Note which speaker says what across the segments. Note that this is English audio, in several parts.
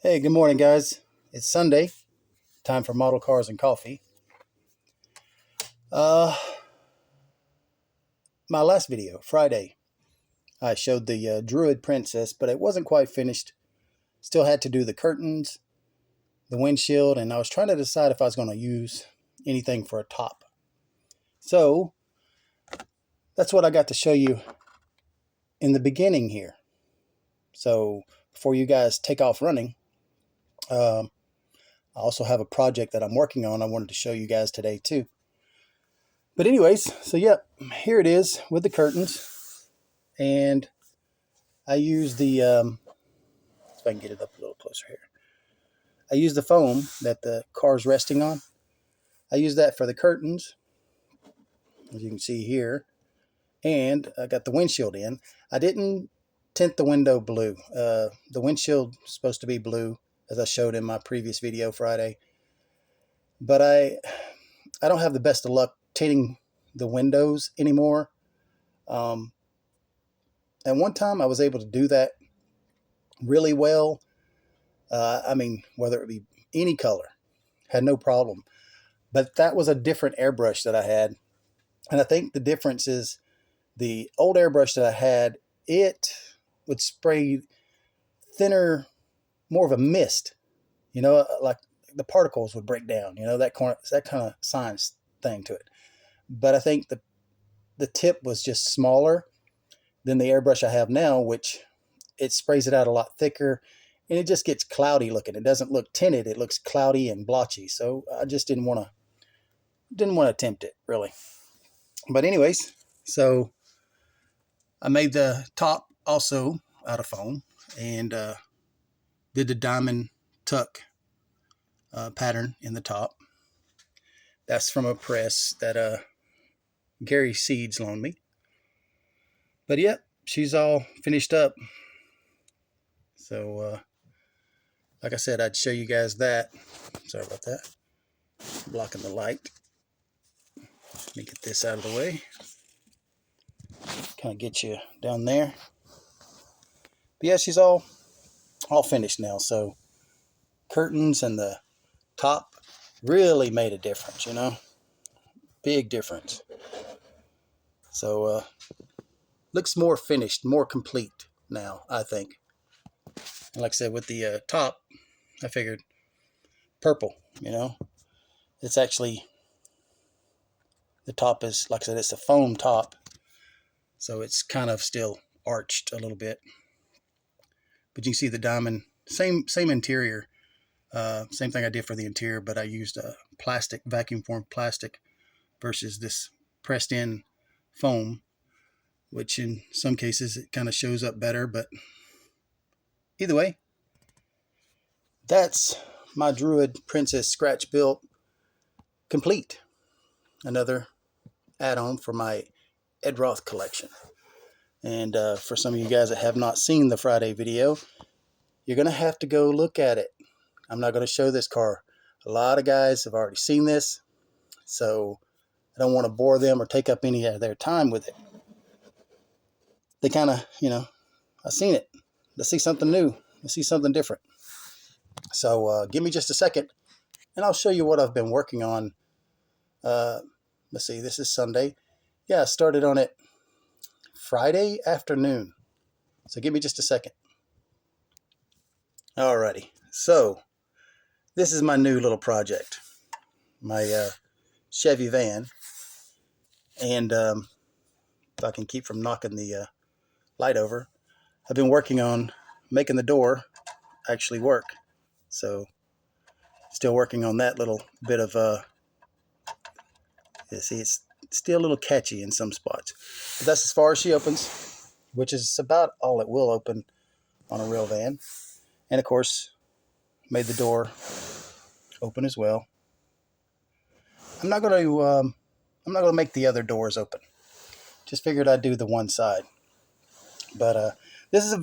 Speaker 1: Hey, good morning, guys. It's Sunday, time for model cars and coffee. Uh, my last video, Friday, I showed the Druid Princess, but it wasn't quite finished. Still had to do the curtains, the windshield, and I was trying to decide if I was going to use anything for a top. So that's what I got to show you in the beginning here. So before you guys take off running, I also have a project that I'm working on I wanted to show you guys today too. But anyways, so yep, here it is with the curtains. And I use the, if I can get it up a little closer here. I use the foam that the car's resting on. I use that for the curtains, as you can see here. And I got the windshield in. I didn't tint the window blue. The windshield is supposed to be blue, as I showed in my previous video Friday. But I don't have the best of luck tinting the windows anymore. And one time I was able to do that really well. I mean, whether it be any color, had no problem. But that was a different airbrush that I had. And I think the difference is the old airbrush that I had, it would spray thinner, more of a mist, like the particles would break down, that kind of science thing to it. But I think the tip was just smaller than the airbrush I have now, which it sprays it out a lot thicker, and it just gets cloudy looking. It doesn't look tinted; it looks cloudy and blotchy. So I just didn't want to attempt it really. But anyways, so I made the top also out of foam and did the diamond tuck pattern in the top. That's from a press that Gary Seeds loaned me. But yep, she's all finished up. So like I said, I'd show you guys that. Sorry about that. Blocking the light. Let me get this out of the way. Kind of get you down there. But yeah, she's all finished now. So curtains and the top really made a difference, big difference. So looks more finished, more complete now, I think. And like I said, with the top, I figured purple, it's actually, the top is, like I said, it's a foam top, so it's kind of still arched a little bit. But you can see the diamond, same interior, same thing I did for the interior, but I used a plastic, vacuum formed plastic versus this pressed in foam, which in some cases it kind of shows up better. But either way, that's my Druid Princess scratch built complete. Another add-on for my Ed Roth collection. And for some of you guys that have not seen the Friday video, you're going to have to go look at it. I'm not going to show this car. A lot of guys have already seen this, so I don't want to bore them or take up any of their time with it. They kind of, I've seen it. Let's see something new. Let's see something different. So give me just a second, and I'll show you what I've been working on. Let's see, this is Sunday. Yeah, I started on it Friday afternoon. So give me just a second. Alrighty, so this is my new little project. My Chevy van. And if I can keep from knocking the light over, I've been working on making the door actually work. So still working on that little bit of, see, it's still a little catchy in some spots. But that's as far as she opens, which is about all it will open on a real van. And of course, made the door open as well. I'm not going to make the other doors open. Just figured I'd do the one side. But this is a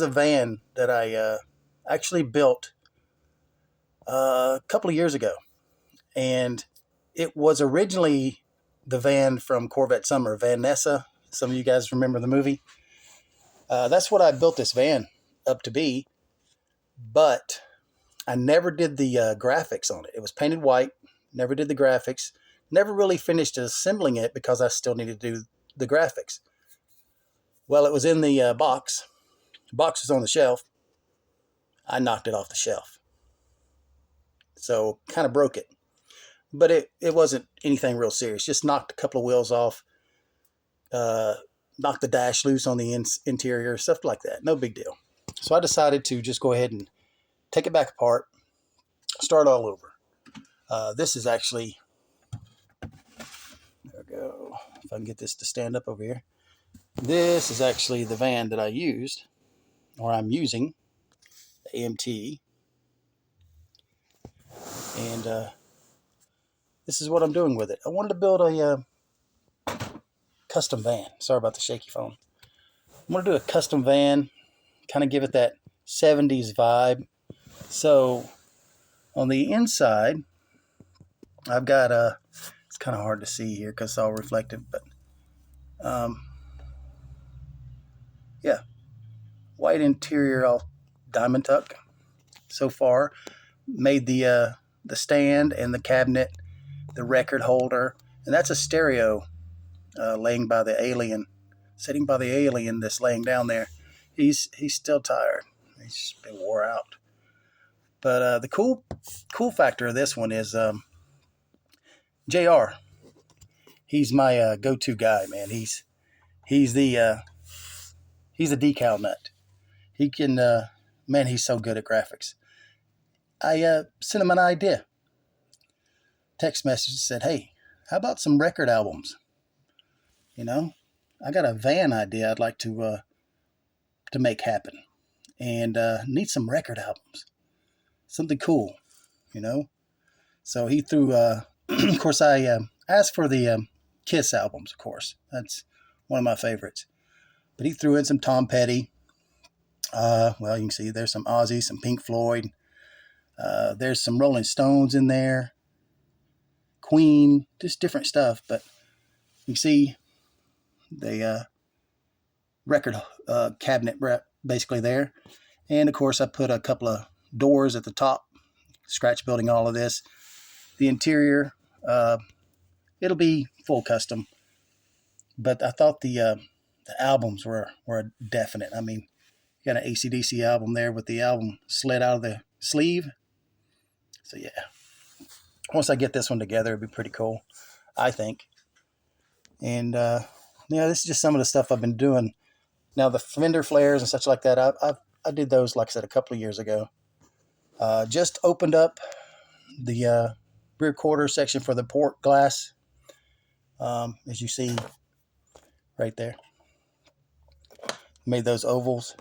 Speaker 1: van that I actually built a couple of years ago. And it was originally the van from Corvette Summer, Van Nessa. Some of you guys remember the movie. That's what I built this van up to be. but I never did the graphics on it. It was painted white, never did the graphics, never really finished assembling it because I still needed to do the graphics. Well, it was in the box. The box was on the shelf. I knocked it off the shelf. So kind of broke it. But it wasn't anything real serious. Just knocked a couple of wheels off, knocked the dash loose on the interior, stuff like that. No big deal. So I decided to just go ahead and take it back apart, start all over. This is actually, there we go, if I can get this to stand up over here. This is actually the van that I used, or I'm using, the AMT. And this is what I'm doing with it. I wanted to build a custom van. Sorry about the shaky phone. I'm going to do a custom van, kind of give it that 70s vibe. So on the inside, I've got it's kind of hard to see here because it's all reflective, but yeah, white interior, all diamond tuck so far. Made the stand and the cabinet, the record holder, and that's a stereo laying by the alien, sitting by the alien that's laying down there. He's still tired. He's been wore out. But the cool factor of this one is JR. He's my go-to guy, man. He's the decal nut. He can man, he's so good at graphics. I sent him an idea. Text message said, "Hey, how about some record albums? You know, I got a van idea I'd like to make happen, and need some record albums, something cool, you know." So he threw. Of course, I asked for the Kiss albums. Of course, that's one of my favorites. But he threw in some Tom Petty. Well, you can see there's some Ozzy, some Pink Floyd. There's some Rolling Stones in there. Queen, just different stuff. But you see the record cabinet basically there. And of course, I put a couple of doors at the top, scratch building all of this. The interior, it'll be full custom. But I thought the albums were definite. I mean, you got an AC/DC album there with the album slid out of the sleeve. So yeah, once I get this one together, it'll be pretty cool, I think. And yeah, this is just some of the stuff I've been doing. Now the fender flares and such like that, I did those, like I said, a couple of years ago. Just opened up the rear quarter section for the port glass, as you see right there. Made those ovals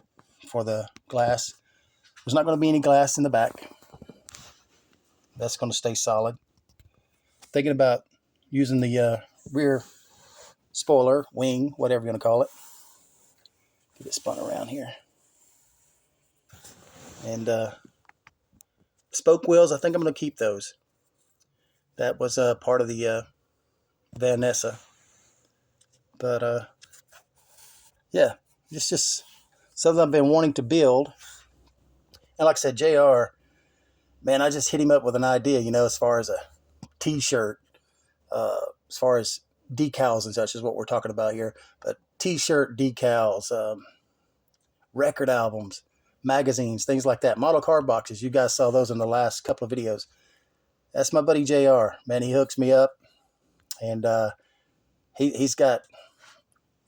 Speaker 1: for the glass. There's not going to be any glass in the back. That's going to stay solid. Thinking about using the rear spoiler, wing, whatever you're going to call it. Get it spun around here. And spoke wheels, I think I'm going to keep those. That was part of the Vanessa. But yeah, it's just something I've been wanting to build. And like I said, JR, man, I just hit him up with an idea, as far as a t-shirt, as far as decals and such is what we're talking about here. But t-shirt decals, record albums, magazines, things like that. Model card boxes. You guys saw those in the last couple of videos. That's my buddy JR. Man, he hooks me up. And he's got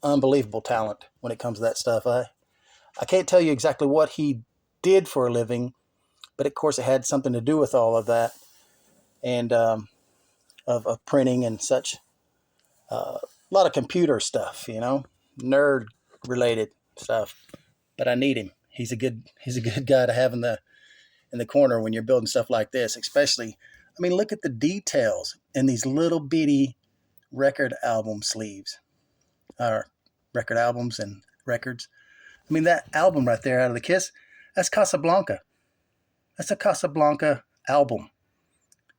Speaker 1: unbelievable talent when it comes to that stuff. I can't tell you exactly what he did for a living, but of course it had something to do with all of that, and of printing and such. A lot of computer stuff, nerd related stuff. But I need him. He's a good guy to have in the corner when you're building stuff like this. Especially, I mean, look at the details in these little bitty record album sleeves, or record albums and records. I mean, that album right there out of the Kiss, that's Casablanca. That's a Casablanca album.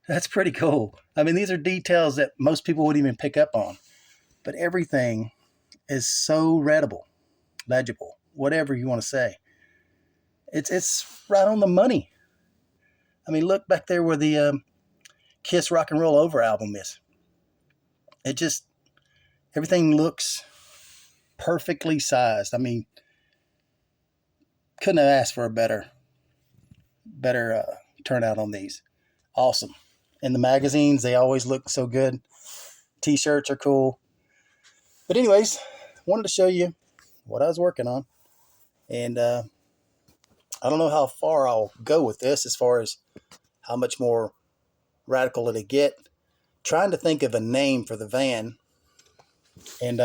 Speaker 1: That's pretty cool. I mean, these are details that most people wouldn't even pick up on. But everything is so readable, legible, whatever you want to say. It's right on the money. I mean, look back there where the Kiss Rock and Roll Over album is. It just, everything looks perfectly sized. I mean, couldn't have asked for a better turnout on these. Awesome. And the magazines, they always look so good. T-shirts are cool. But anyways, wanted to show you what I was working on. And I don't know how far I'll go with this as far as how much more radical it'll get. Trying to think of a name for the van. And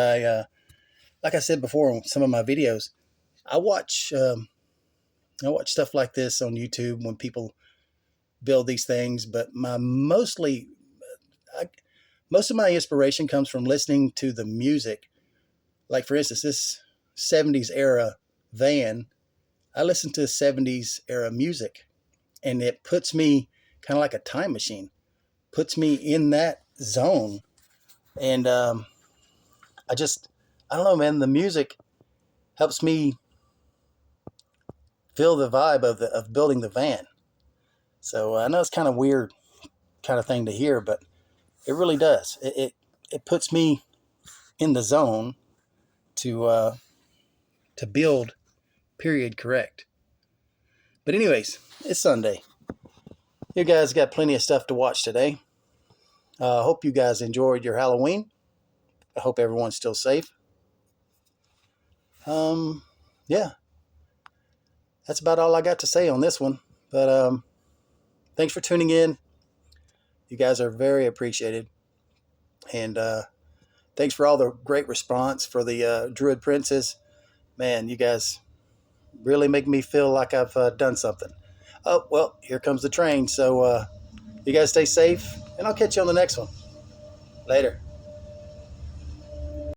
Speaker 1: like I said before in some of my videos, I watch stuff like this on YouTube when people build these things. But most of my inspiration comes from listening to the music. Like for instance, this 70s era van, I listen to 70s era music, and it puts me kind of like a time machine, puts me in that zone. And I don't know, man, the music helps me feel the vibe of building the van. So I know it's kind of weird kind of thing to hear, but it really does. It puts me in the zone to build, period, correct. But anyways, it's Sunday. You guys got plenty of stuff to watch today. I hope you guys enjoyed your Halloween. I hope everyone's still safe. Yeah, that's about all I got to say on this one. But thanks for tuning in. You guys are very appreciated. And thanks for all the great response for the Druid Princess. Man, you guys really make me feel like I've done something. Oh, well, here comes the train. So you guys stay safe, and I'll catch you on the next one. Later.